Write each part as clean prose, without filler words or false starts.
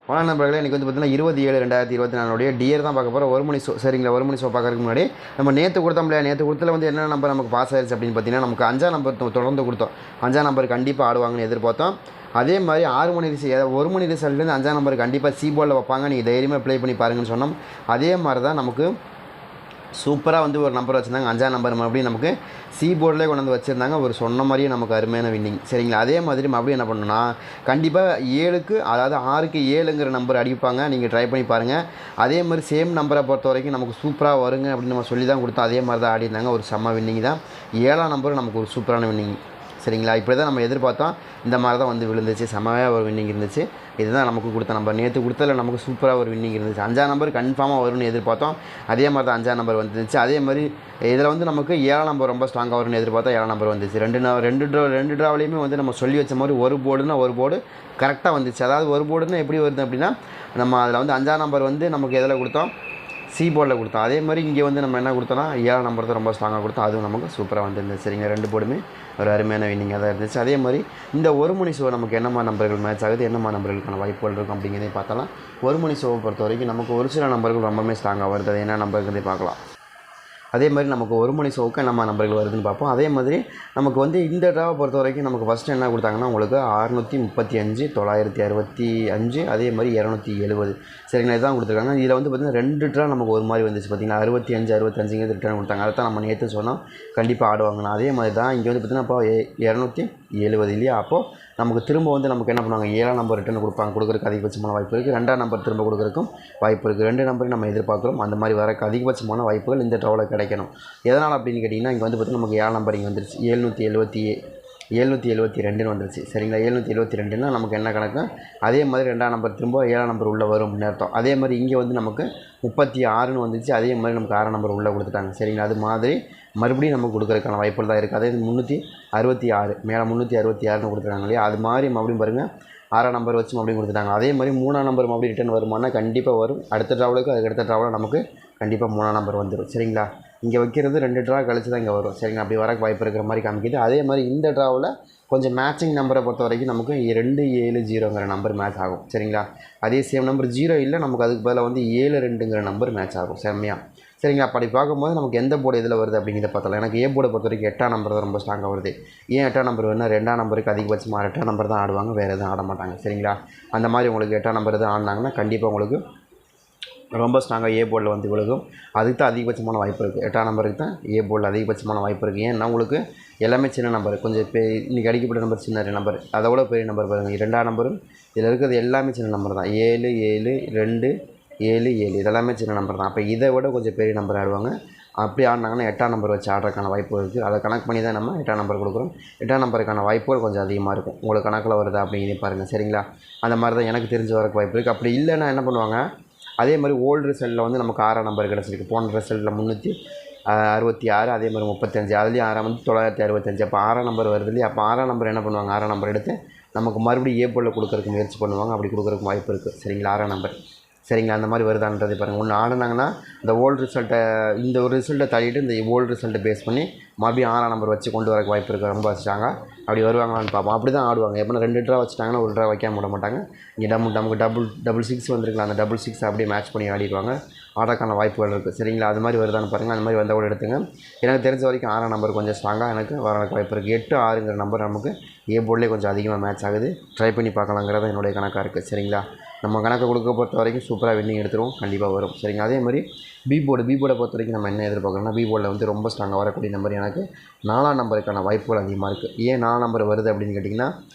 வணக்கம் நண்பர்களே, இன்றைக்கி வந்து பார்த்தீங்கன்னா 27/2024 டியர் தான் பார்க்க போகிறோம். ஒரு மணி ஷோ. சரிங்களா, ஒரு மணி ஷோ பார்க்கறதுக்கு முன்னாடி நம்ம நேற்று கொடுத்தோம் இல்லையா, நேற்று கொடுத்தல வந்து என்ன நம்பர் நமக்கு பாஸ் ஆயிடுச்சு அப்படின்னு பார்த்தீங்கன்னா, நமக்கு 5ஆம் நம்பர் தொடர்ந்து கொடுத்தோம். 5ஆம் நம்பர் கண்டிப்பாக ஆடுவாங்கன்னு எதிர்பார்த்தோம். அதே மாதிரி 6 மணி ஒரு மணி ரிசல்ட்லேருந்து 5ஆம் நம்பர் கண்டிப்பாக சி போர்டில் வைப்பாங்க. நீங்கள் தைரியமாக ப்ளே பண்ணி பாருங்கன்னு சொன்னோம். அதே மாதிரி தான் நமக்கு சூப்பராக வந்து ஒரு நம்பர் வச்சுருந்தாங்க. 5ஆம் நம்பர் மறுபடியும் நமக்கு சி போர்டிலே கொண்டு வந்து வச்சுருந்தாங்க. ஒரு சொன்ன மாதிரியே நமக்கு அருமையான வின்னிங். சரிங்களா, அதே மாதிரி மறுபடியும் என்ன பண்ணணும்னா, கண்டிப்பாக 7க்கு அதாவது 6க்கு 7ங்கிற நம்பர் அடிப்பாங்க. நீங்கள் ட்ரை பண்ணி பாருங்கள். அதே மாதிரி சேம் நம்பரை பொறுத்த வரைக்கும் நமக்கு சூப்பராக வருங்க அப்படின்னு நம்ம சொல்லி தான் கொடுத்தோம். அதே மாதிரி தான் ஆடிருந்தாங்க. ஒரு செம்ம வின்னிங் தான். 7ஆம் நம்பர் நமக்கு ஒரு சூப்பரான வின்னிங். சரிங்களா, இப்படி தான் நம்ம எதிர்பார்த்தோம். இந்த மாதிரி தான் வந்து விழுந்துச்சு. செம்மையாக ஒரு வின்னிங் இருந்துச்சு. இதுதான் நமக்கு கொடுத்த நம்பர். நேற்று கொடுத்ததில் நமக்கு சூப்பராக ஒரு வின்னிங் இருந்துச்சு. 5ஆம் நம்பர் கன்ஃபார்மாக வரும்னு எதிர்பார்த்தோம். அதே மாதிரி தான் 5ஆம் நம்பர் வந்துருச்சு. அதே மாதிரி இதில் வந்து நமக்கு 7ஆம் நம்பர் ரொம்ப ஸ்ட்ராங்காக வரும்னு எதிர்பார்த்தோம். 7ஆம் நம்பர் வந்துச்சு. ரெண்டு ட்ராவிலையுமே வந்து நம்ம சொல்லி வச்ச மாதிரி ஒரு போர்டுனா ஒரு போர்டு கரெக்டாக வந்துச்சு. அதாவது ஒரு போர்டுன்னா எப்படி வருது அப்படின்னா, நம்ம அதில் வந்து 5ஆம் நம்பர் வந்து நமக்கு எதில் கொடுத்தோம், சி போர்டில் கொடுத்தோம். அதே மாதிரி இங்கே வந்து நம்ம என்ன கொடுத்தோம்னா 7ஆம் நம்பர் தான் ரொம்ப ஸ்ட்ராங்காக கொடுத்தோம். அதுவும் நமக்கு சூப்பராக வந்துருந்துச்சு. சரிங்க, ரெண்டு போர்டுமே ஒரு அருமையான வின்னிங்காக தான் இருந்துச்சு. அதே மாதிரி இந்த ஒரு மணி ஷோ நமக்கு என்னமா நம்பர்கள் மேட்ச் ஆகுது, என்னமா நம்பர்களுக்கான வாய்ப்புகள் இருக்கும் அப்படிங்கிறதையும் பார்த்தலாம். ஒரு மணி ஷோவை பொறுத்த வரைக்கும் நமக்கு ஒரு சில நம்பர்கள் ரொம்பவே ஸ்ட்ராங்காக வருது. அது என்ன நம்பருங்கிறதையும் பார்க்கலாம். அதே மாதிரி நமக்கு ஒரு மணி ஷோவுக்கு நம்ம நம்பர்கள் வருதுன்னு பார்ப்போம். அதே மாதிரி நமக்கு வந்து இந்த ட்ராவை பொறுத்த வரைக்கும் நமக்கு ஃபஸ்ட்டு என்ன கொடுத்தாங்கன்னா, உங்களுக்கு 635, 965, அதே மாதிரி 270. சரிங்களா, இதுதான் கொடுத்துருக்காங்க. இதில் வந்து பார்த்திங்கன்னா 2 ட்ரா நமக்கு ஒரு மாதிரி வந்துச்சு. பார்த்திங்கன்னா 65, 65ங்கிறது ரிட்டர்ன் கொடுத்தாங்க. அதை தான் நம்ம நேற்று சொன்னோம் கண்டிப்பாக ஆடுவாங்கண்ணா. அதே மாதிரி தான் இங்கே வந்து பார்த்திங்கன்னா இப்போ 270 இல்லையா. அப்போது நமக்கு திரும்ப வந்து நமக்கு என்ன பண்ணுவாங்க, 7ஆம் நம்பர் ரிட்டர்ன் கொடுக்குறதுக்கு அதிகபட்சமான வாய்ப்பு இருக்குது. 2ஆம் நம்பர் திரும்ப கொடுக்குறதுக்கும் வாய்ப்பு இருக்குது. 2 நம்பரையும் நம்ம எதிர்பார்க்குறோம். அந்த மாதிரி வரக்கு அதிகபட்சமான வாய்ப்புகள் இந்த ட்ராவில் கிடைக்கணும். எதனால் அப்படின்னு கேட்டிங்கன்னா, இங்கே வந்து பார்த்திங்கன்னா நமக்கு 7ஆம் நம்பர் இங்கே வந்துருச்சு. 772ன்னு வந்துருச்சு. சரிங்களா, 772னா நமக்கு என்ன கணக்கு, அதே மாதிரி 2ஆம் நம்பர் திரும்ப 7ஆம் நம்பர் உள்ளே வரும் அப்படின்னு அர்த்தம். அதே மாதிரி இங்கே வந்து நமக்கு 36ன்னு வந்துச்சு. அதே மாதிரி நமக்கு 6ஆம் நம்பர் உள்ளே கொடுத்துட்டாங்க. சரிங்களா, அது மாதிரி மறுபடியும் நமக்கு கொடுக்குறதுக்கான வாய்ப்புகள் தான் இருக்குது. அதே 366 மேலே 366ன்னு கொடுத்துருக்காங்க இல்லையா. அது மாதிரி மறுபடியும் பாருங்கள் 6ஆம் நம்பர் வச்சு மறுபடியும் கொடுத்துட்டாங்க. அதே மாதிரி 3ஆம் நம்பர் மறுபடியும் ரிட்டர்ன் வருமானா கண்டிப்பாக வரும். அடுத்த ட்ராவலுக்கு அதுக்கு அடுத்த ட்ராவலில் நமக்கு கண்டிப்பாக 3ஆம் நம்பர் வந்துடும். சரிங்களா, இங்கே வைக்கிறது 2 ட்ரா கழிச்சு தான் இங்கே வரும். சரிங்களா, அப்படி வரக்கு வாய்ப்பு இருக்கிற மாதிரி காமிக்குது. அதே மாதிரி இந்த ட்ராவில் கொஞ்சம் மேட்சிங் நம்பரை பொறுத்த வரைக்கும் நமக்கு 270ங்கிற நம்பர் மேட்ச் ஆகும். சரிங்களா, அதே சேம் நம்பர் 0 இல்லை, நமக்கு அதுக்கு பதிலாக வந்து 72ங்கிற நம்பர் மேட்ச் ஆகும் செம்மையாக. சரிங்களா, அப்படி பார்க்கும்போது நமக்கு எந்த போர்டு இதில் வருது அப்படிங்கிறத பார்த்தலாம். எனக்கு ஏ போர்டை பொறுத்த வரைக்கும் 8ஆம் நம்பர் தான் ரொம்ப ஸ்ட்ராங்காக வருது. ஏன் 8ஆம் நம்பர் வேணுன்னா, 2ஆம் நம்பருக்கு அதிகபட்சமாக 8ஆம் நம்பர் தான் ஆடுவாங்க, வேறு எதுவும் ஆட மாட்டாங்க. சரிங்களா, அந்த மாதிரி உங்களுக்கு 8ஆம் நம்பர் எதுவும் ஆடினாங்கன்னா கண்டிப்பாக உங்களுக்கு ரொம்ப ஸ்ட்ராங்காக ஏ போர்டில் வந்து விழுகும். அதுக்கு தான் அதிகபட்சமான வாய்ப்பு இருக்குது. 8ஆம் நம்பருக்கு தான் ஏ போர்டில் அதிகபட்சமான வாய்ப்பு இருக்குது. ஏன்னா உங்களுக்கு எல்லாமே சின்ன நம்பர், கொஞ்சம் இன்றைக்கி அடிக்கப்பட்ட நம்பர் சின்ன நம்பர், அதை விட பெரிய நம்பர் பாருங்கள். 2ஆம் நம்பரும் இதில் இருக்கிறது எல்லாமே சின்ன நம்பர் தான். 7, 7, 2, 7, 7 இதெல்லாமே சின்ன நம்பர் தான். அப்போ இதை விட கொஞ்சம் பெரிய நம்பர் ஆடுவாங்க. அப்படி ஆடினாங்கன்னா 8ஆம் நம்பர் வச்சு ஆடுறதுக்கான வாய்ப்பு இருக்குது. அதை கணக்கு பண்ணி தான் நம்ம 8ஆம் நம்பர் கொடுக்குறோம். 8ஆம் நம்பருக்கான வாய்ப்புகள் கொஞ்சம் அதிகமாக இருக்கும். உங்களுக்கு கணக்கில் வருதா அப்படிங்கிறத பாருங்கள். சரிங்களா, அந்த மாதிரி தான் எனக்கு தெரிஞ்ச வரக்கு வாய்ப்பு இருக்குது. அப்படி இல்லைன்னா என்ன பண்ணுவாங்க, அதே மாதிரி ஓல்டு ரிசல்ட்டில் வந்து நமக்கு 6ஆம் நம்பர் கிடச்சிருக்கு. போன ரிசல்ட்டில் 366, அதே மாதிரி 35, அதுலேயும் 6ஆம் வந்து 965. அப்போ 6ஆம் நம்பர் வருது இல்லையா. அப்போ 6ஆம் நம்பர் என்ன பண்ணுவாங்க, 6ஆம் நம்பர் எடுத்து நமக்கு மறுபடியும் ஏ போர்டில் கொடுக்குறதுக்கு முயற்சி பண்ணுவாங்க. அப்படி கொடுக்குறதுக்கு வாய்ப்பு இருக்குது. சரிங்களா, 6ஆம் நம்பர். சரிங்களா, அந்த மாதிரி வருதான்றதை பாருங்கள். ஒன்று ஆடினாங்கன்னா இந்த ஓல்டு ரிசல்ட்டை, இந்த ஒரு ரிசல்ட்டை தள்ளிட்டு இந்த ஓல்டு ரிசல்ட்டை பேஸ் பண்ணி மறுபடியும் 6ஆம் நம்பர் வச்சு கொண்டு வரக்கு வாய்ப்பு இருக்குது. ரொம்ப வச்சுட்டாங்க. அப்படி வருவாங்களான்னு பார்ப்போம். அப்படி தான் ஆடுவாங்க. எப்படின்னா 2 ட்ரா வச்சுட்டாங்கன்னா 1 ட்ரா வைக்காம விட மாட்டாங்க. இங்கே நமக்கு டபுள் 6 வந்துருக்கலாம். அந்த டபுள் 6 அப்படியே மேட்ச் பண்ணி ஆடிடுவாங்க. ஆடுறதுக்கான வாய்ப்புகள் இருக்குது. சரிங்களா, அது மாதிரி வருதான்னு பாருங்கள். அந்த மாதிரி வந்தால் கூட எடுத்துங்க. எனக்கு தெரிஞ்ச வரைக்கும் 6ஆம் நம்பர் கொஞ்சம் ஸ்ட்ராங்காக எனக்கு வரக்கு வாய்ப்பு இருக்குது. 8, 6ங்கிற நம்பர் நமக்கு ஏ போர்ட்லேயே கொஞ்சம் அதிகமாக மேட்ச் ஆகுது. ட்ரை பண்ணி பார்க்கலாங்கிறத என்னுடைய கணக்காக இருக்குது. சரிங்களா, நம்ம கணக்கை கொடுக்க பொறுத்த வரைக்கும் சூப்பராக வின்னிங் எடுத்துருவோம், கண்டிப்பாக வரும். சரிங்களா, அதே மாதிரி பி போர்டை பொறுத்த வரைக்கும் நம்ம என்ன எதிர்பார்க்குறோம்னா, பி போர்டில் வந்து ரொம்ப ஸ்ட்ராங்காக வரக்கூடிய நம்பர் எனக்கு 4ஆம் நம்பருக்கான வாய்ப்புகள் அதிகமாக இருக்குது. ஏன் 4ஆம் நம்பர் வருது அப்படின்னு கேட்டிங்கன்னா,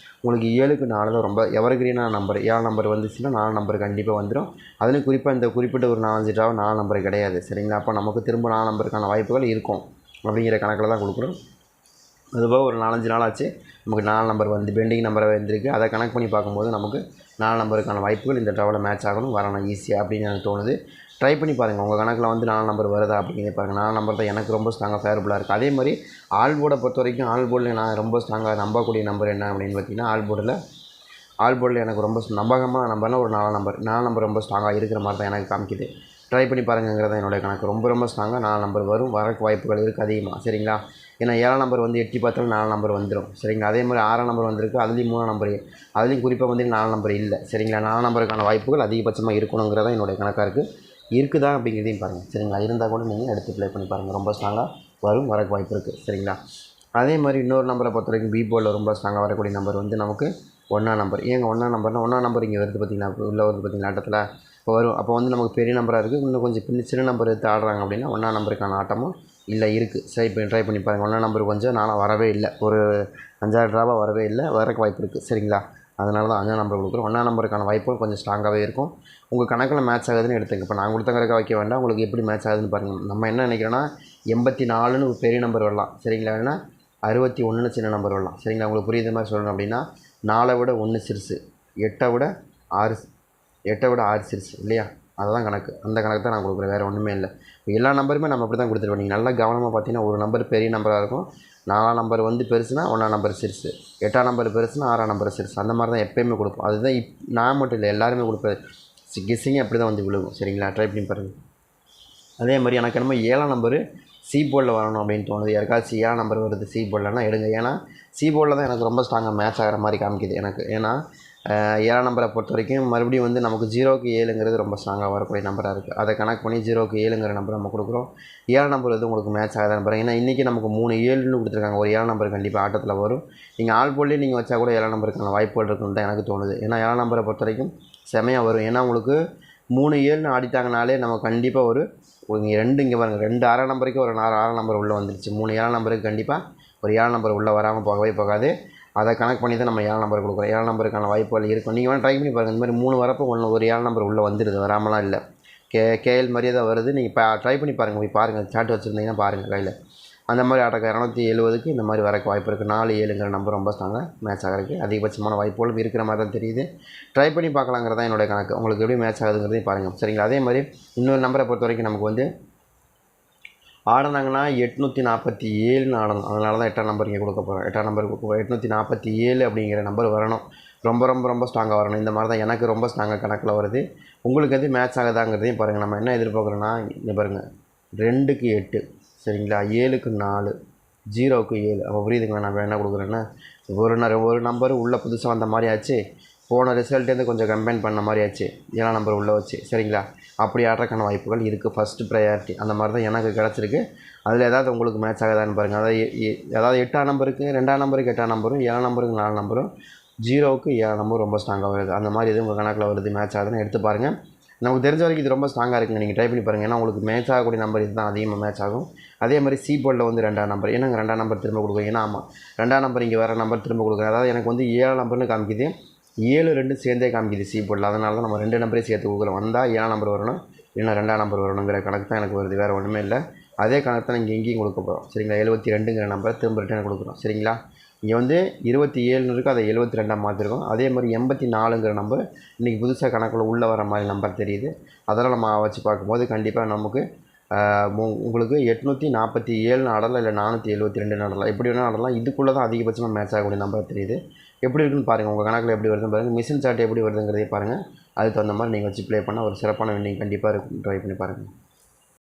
உங்களுக்கு 7க்கு 4 தான் ரொம்ப எவர்கிரீனான நம்பர். 7ஆம் நம்பர் வந்துச்சுன்னா 4ஆம் நம்பர் கண்டிப்பாக வந்துடும். அதுலேயும் குறிப்பாக இந்த குறிப்பிட்ட ஒரு 4-5 ட்ராவை 4ஆம் நம்பர் கிடையாது. சரிங்களா, அப்போ நமக்கு திரும்ப 4ஆம் நம்பருக்கான வாய்ப்புகள் இருக்கும் அப்படிங்கிற கணக்கில் தான் கொடுக்குறோம். அதுபோக ஒரு 4-5 நாள் ஆச்சு நமக்கு 4 நம்பர் வந்து பெண்டிங் நம்பரை வந்திருக்கு. அதை கணக்கு பண்ணி பார்க்கும்போது நமக்கு 4 நம்பருக்கான வாய்ப்புகள் இந்த ட்ராவில் மேட்ச் ஆகணும், வரணும் ஈஸியாக அப்படின்னு எனக்கு தோணுது. ட்ரை பண்ணி பாருங்கள். உங்கள் கணக்கில் வந்து 4 நம்பர் வருதா அப்படிங்கிறத பாருங்கள். 4 நம்பர் தான் எனக்கு ரொம்ப ஸ்ட்ராங்காக ஃபேவரபுளாக இருக்குது. அதே மாதிரி ஆல் போர்டை பொறுத்த வரைக்கும் ஆல் போர்டில் நான் ரொம்ப ஸ்ட்ராங்காக நம்பக்கூடிய நம்பர் என்ன அப்படின்னு பார்த்தீங்கன்னா, ஆல் போர்டில் எனக்கு ரொம்ப நம்பகமான நம்பர்னால் ஒரு 4 நம்பர் ரொம்ப ஸ்ட்ராங்காக இருக்கிற மாதிரி தான் எனக்கு காமிக்குது. ட்ரை பண்ணி பாருங்கிறத என்னுடைய கணக்கு. ரொம்ப ரொம்ப ஸ்ட்ராங்காக 4 நம்பர் வரும், வரக்கு வாய்ப்புகள் இருக்குது அதிகமாக. சரிங்களா? ஏன்னா 7ஆம் நம்பர் வந்து எட்டி பார்த்தாலும் 4 நம்பர் வந்துடும். சரிங்களா? அதே மாதிரி 6ஆம் நம்பர் வந்திருக்கு, அதுலேயும் 3ஆம் நம்பர், அதுலேயும் குறிப்பாக வந்து 4 நம்பர் இல்லை. சரிங்களா? 4 நம்பருக்கான வாய்ப்புகள் அதிகபட்சமாக இருக்கணுங்கிறதா என்னுடைய கணக்காக இருக்குது. இருக்குதா அப்படிங்கிறதையும் பாருங்கள். சரிங்களா? இருந்தால் கூட நீங்கள் எடுத்து ப்ளே பண்ணி பாருங்கள். ரொம்ப ஸ்ட்ராங்காக வரும், வரக்கு வாய்ப்பு இருக்குது. சரிங்களா? அதே மாதிரி இன்னொரு நம்பரை பொறுத்த வரைக்கும் பி போர்டில் ரொம்ப ஸ்ட்ராங்காக வரக்கூடிய நம்பர் வந்து நமக்கு 1ஆம் நம்பர். ஏங்க 1ஆம் நம்பர்னால் 1ஆம் நம்பர் இங்கே வருது பார்த்தீங்கன்னா, உள்ளே வருது பார்த்தீங்கன்னா ஆட்டத்தில் இப்போ வரும். அப்போ வந்து நமக்கு பெரிய நம்பராக இருக்குது, இன்னும் கொஞ்சம் சின்ன நம்பர் எடுத்து ஆடுறாங்க அப்படின்னா 1ஆம் நம்பருக்கான ஆட்டமும் இல்லை இருக்குது. சரி, இப்போ ட்ரை பண்ணி பாருங்கள். 1ஆம் நம்பர் கொஞ்சம் நாளாக வரவே இல்லை, ஒரு 5-6 ட்ராவாக வரவே இல்லை, வரக்கு வாய்ப்பு இருக்குது. சரிங்களா? அதனால தான் 5ஆம் நம்பர் கொடுக்குறோம். 1ஆம் நம்பருக்கான வாய்ப்புகள் கொஞ்சம் ஸ்ட்ராங்காகவே இருக்கும். உங்கள் கணக்கில் மேட்ச் ஆகுதுன்னு எடுத்துங்க. இப்போ நான் கொடுத்த கணக்காக வைக்க வேண்டாம், உங்களுக்கு எப்படி மேட்ச் ஆகுதுன்னு பாருங்கள். நம்ம என்ன நினைக்கிறோன்னா 84ன்னு ஒரு பெரிய நம்பர் வரலாம். சரிங்களா? இல்லைன்னா 61ன்னு சின்ன நம்பர் வரலாம். சரிங்களா? உங்களுக்கு புரியுற மாதிரி சொல்லணும் அப்படின்னா 4 விட 1 சிறுசு, 8 விட 6 சிறுசு இல்லையா? அதுதான் கணக்கு. அந்த கணக்கு தான் நான் கொடுக்குறேன், வேறு ஒன்றுமே இல்லை. எல்லா நம்பருமே நம்ம அப்படி தான் கொடுத்துருவோம். நீங்கள் நல்லா கவனமாக பார்த்தீங்கன்னா ஒரு நம்பர் பெரிய நம்பராக இருக்கும், 4ஆம் நம்பர் வந்து பெருசுனா 1ஆம் நம்பர் சிறுசு, 8ஆம் நம்பர் பெருசுனா 6ஆம் நம்பர் சிறுசு. அந்த மாதிரி தான் எப்போயுமே கொடுப்போம். அதுதான் நான் மட்டும் இல்லை, எல்லாருமே கொடுப்பேன். கெஸ்ஸிங்கே அப்படி தான் வந்து விழுகும். சரிங்களா? ட்ரை பண்ணி பாருங்கள். அதே மாதிரி எனக்கு என்னமோ 7ஆம் நம்பரு சி போர்டில் வரணும் அப்படின்னு தோணுது. யாருக்காச்சும் 7ஆம் நம்பர் வருது சி போர்டில்னா எடுங்க. ஏன்னா சி போர்டில் தான் எனக்கு ரொம்ப ஸ்ட்ராங்காக மேட்ச் ஆகிற மாதிரி காமிக்குது எனக்கு. ஏன்னா 7ஆம் நம்பரை பொறுத்த வரைக்கும் மறுபடியும் வந்து நமக்கு 0க்கு 7ங்கிறது ரொம்ப ஸ்ட்ராங்காக வரக்கூடிய நம்பராக இருக்குது. அதை கணக்கு பண்ணி 0க்கு 7ங்கிற நம்பர் நம்ம கொடுக்குறோம். 7ஆம் நம்பர் வந்து உங்களுக்கு மேட்ச் ஆகாத நம்பர். ஏன்னா இன்றைக்கி நமக்கு 3 7ன்னு கொடுத்துருக்காங்க. ஒரு 7ஆம் நம்பர் கண்டிப்பாக ஆட்டத்தில் வரும். நீங்கள் ஆல் போர்ட்லேயே நீங்கள் வச்சா கூட 7ஆம் நம்பருக்கான வாய்ப்புகள் இருக்குன்னு தான் எனக்கு தோணுது. ஏன்னா 7ஆம் நம்பரை பொறுத்த வரைக்கும் செமையாக வரும். ஏன்னா உங்களுக்கு 3 7ன்னு ஆடிட்டாங்கனாலே நம்ம கண்டிப்பாக ஒரு 2 இங்கே பாருங்கள், 2 6ஆம் நம்பருக்கு ஒரு 6ஆம் நம்பர் உள்ளே வந்துருச்சு. 3 7ஆம் நம்பருக்கு கண்டிப்பாக ஒரு 7ஆம் நம்பர் உள்ளே வராமல் போகவே போகாது. அதை கணக்கு பண்ணி தான் நம்ம 7ஆம் நம்பர் கொடுக்குறோம். 7ஆம் நம்பருக்கான வாய்ப்புகள் இருக்கும். நீங்கள் வேணால் ட்ரை பண்ணி பாருங்கள். இந்த மாதிரி 3 வரப்போ ஒரு 7ஆம் நம்பர் உள்ளே வந்துடுது, வராமலாம் இல்லை. கேஎல் மாதிரியே தான் வருது. நீங்கள் இப்போ ட்ரை பண்ணி பாருங்கள், போய் பாருங்கள், சாட் வச்சுருந்தீங்கன்னா பாருங்கள் கையில். அந்த மாதிரி ஆட்டக்கு 270க்கு இந்த மாதிரி வரக்கு வாய்ப்பு இருக்குது. 4 7ங்கிற நம்பர் ரொம்ப ஸ்ட்ராங்காக மேட்ச் ஆகிறதுக்கு அதிகபட்சமான வாய்ப்புகளும் இருக்கிற மாதிரி தான் தெரியுது. ட்ரை பண்ணி பார்க்கலாங்கிறதான் என்னுடைய கணக்கு. உங்களுக்கு எப்படி மேட்ச் ஆகுதுங்கிறதையும் பாருங்கள். சரிங்களா? அதே மாதிரி இன்னொரு நம்பரை பொறுத்த வரைக்கும் நமக்கு வந்து ஆடினாங்கன்னா 847ன்னு ஆடணும். அதனால தான் 8ஆம் நம்பர் இங்கே கொடுக்க போகிறோம். 8ஆம் நம்பர் 847 அப்படிங்கிற நம்பர் வரணும். ரொம்ப ரொம்ப ரொம்ப ஸ்ட்ராங்காக வரணும். இந்த மாதிரி தான் எனக்கு ரொம்ப ஸ்ட்ராங்காக கணக்கில் வருது. உங்களுக்கு எது மேட்ச் ஆகுதாங்கிறதையும் பாருங்கள். நம்ம என்ன எதிர்பார்க்குறோன்னா இங்கே பாருங்கள், 2க்கு 8, சரிங்களா? 7க்கு 4, 0க்கு 7. அப்போ புரியுதுங்களா? நான் என்ன கொடுக்குறேன்னா ஒரு நம்பர் உள்ளே புதுசாக வந்த மாதிரி ஆச்சு, போன ரிசல்ட்டேருந்து கொஞ்சம் கம்பைன் பண்ண மாதிரி ஆச்சு 7ஆம் நம்பர் உள்ளே வச்சு. சரிங்களா? அப்படி ஆடுறதுக்கான வாய்ப்புகள் இருக்குது. ஃபஸ்ட்டு ப்ரையாரிட்டி அந்த மாதிரி தான் எனக்கு கிடச்சிருக்கு. அதில் ஏதாவது உங்களுக்கு மேட்ச் ஆகுதான்னு பாருங்கள். அதாவது 8ஆம் நம்பருக்கு 2ஆம் நம்பருக்கு 8ஆம் நம்பரும், 7ஆம் நம்பருக்கு 4 நம்பரும், 0க்கு 7ஆம் நம்பர் ரொம்ப ஸ்ட்ராங்காக வருது. அந்த மாதிரி எதுவும் உங்கள் கணக்கில் வருது மேட்ச் ஆகுதுன்னு எடுத்து பாருங்கள். நமக்கு தெரிஞ்ச வரைக்கும் இது ரொம்ப ஸ்ட்ராங்காக இருக்குங்க. நீங்கள் ட்ரை பண்ணி பாருங்கள். ஏன்னா உங்களுக்கு மேட்ச் ஆகக்கூடிய நம்பர் இது தான் அதிகமாக மேட்ச் ஆகும். அதே மாதிரி சி போர்டில் வந்து 2ஆம் நம்பர். ஏன்னாங்க 2ஆம் நம்பர் திரும்ப கொடுக்குறேன். ஏன்னா ஆமாம், 2ஆம் நம்பர் இங்கே வேறு நம்பர் திரும்ப கொடுக்குறேன். அதாவது எனக்கு வந்து 7ஆம் நம்பர்னு காமிக்குது, 7 2 சேர்ந்தே காமிக்குது சி போர்டில். அதனால தான் நம்ம 2 நம்பரே சேர்த்து கொடுக்குறோம். வந்தால் 7ஆம் நம்பர் வரணும், இல்லைனா 2ஆம் நம்பர் வரணுங்கிற கணக்கு தான் எனக்கு வருது, வேறு ஒன்றுமே இல்லை. அதே கணக்கு தான் இங்கே எங்கேயும் கொடுக்க போகிறோம். சரிங்களா? 72ங்கிற நம்பரை திரும்ப ரிட்டர்ன் கொடுக்குறோம். சரிங்களா? இங்கே வந்து 27 இருக்குது, அதை 72ஆக மாற்றிருக்கோம். அதே மாதிரி 84ங்கிற நம்பர் இன்றைக்கி புதுசாக கணக்கில் உள்ளே வர மாதிரி நம்பர் தெரியுது. அதெல்லாம் நம்ம வச்சு பார்க்கும்போது கண்டிப்பாக நமக்கு உங்களுக்கு 847 ஆடலாம், இல்லை 472 ஆடலாம், எப்படி வேணால் ஆடலாம். இதுக்குள்ளே தான் அதிகபட்சமாக மேட்ச் ஆகக்கூடிய நம்பர் தெரியுது. எப்படி இருக்குன்னு பாருங்கள். உங்கள் கணக்கில் எப்படி வருதுன்னு பாருங்கள். மிஷின் சார்ட் எப்படி வருதுங்கிறதே பாருங்கள். அதுக்கு தகுந்த மாதிரி நீங்கள் வச்சு ப்ளே பண்ணால் ஒரு சிறப்பான வின்னிங் கண்டிப்பாக இருக்கும். ட்ரை பண்ணி பாருங்கள்.